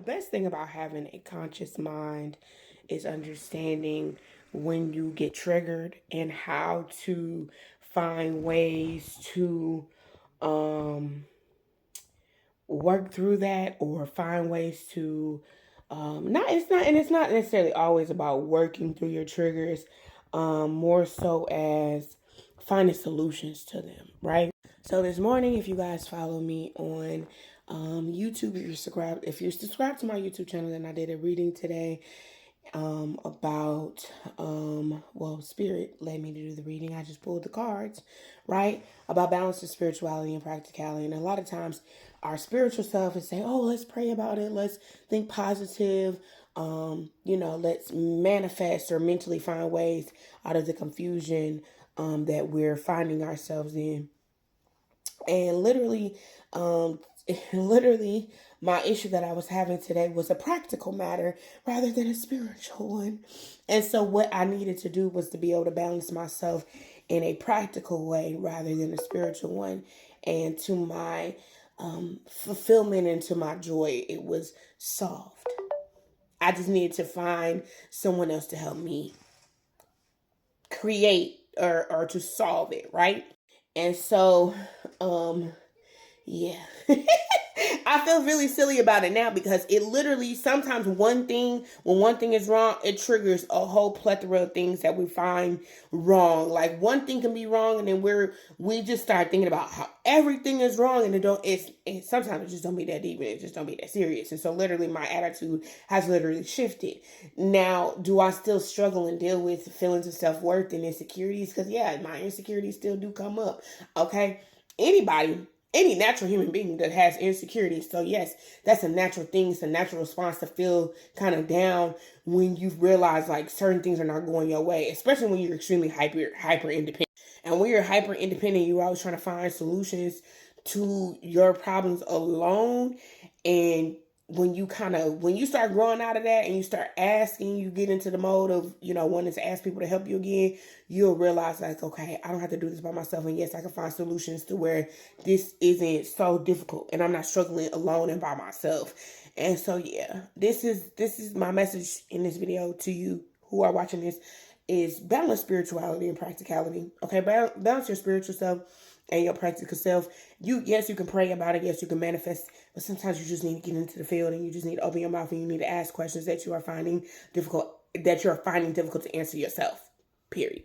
Best thing about having a conscious mind is understanding when you get triggered and how to find ways to um, work through that, or find ways to it's not necessarily always about working through your triggers, more so as finding solutions to them, right? So this morning, if you guys follow me on YouTube, if you're subscribed to my YouTube channel, then I did a reading today about spirit led me to do the reading. I just pulled the cards, right? About balancing spirituality and practicality. And a lot of times our spiritual self is saying, oh, let's pray about it, let's think positive, let's manifest or mentally find ways out of the confusion that we're finding ourselves in. And literally, my issue that I was having today was a practical matter rather than a spiritual one. And so what I needed to do was to be able to balance myself in a practical way rather than a spiritual one. And to my fulfillment and to my joy, it was solved. I just needed to find someone else to help me create or to solve it, right? And so, yeah. I feel really silly about it now because it literally sometimes when one thing is wrong, it triggers a whole plethora of things that we find wrong. Like one thing can be wrong, and then we just start thinking about how everything is wrong, and sometimes it just don't be that deep, and it just don't be that serious. And so literally my attitude has literally shifted. Now, do I still struggle and deal with feelings of self-worth and insecurities? Because yeah, my insecurities still do come up. Okay. Any natural human being that has insecurities. So yes, that's a natural thing. It's a natural response to feel kind of down when you realize like certain things are not going your way, especially when you're extremely hyper independent. And when you're hyper independent, you're always trying to find solutions to your problems alone. And when you start growing out of that and you start asking, you get into the mode of, wanting to ask people to help you again, you'll realize like, okay, I don't have to do this by myself. And yes, I can find solutions to where this isn't so difficult and I'm not struggling alone and by myself. And so, yeah, this is my message in this video to you who are watching this is balance spirituality and practicality. Okay. Balance your spiritual self and your practical self. You can pray about it. Yes, you can manifest, but sometimes you just need to get into the field and you just need to open your mouth and you need to ask questions that you are finding difficult to answer yourself. Period.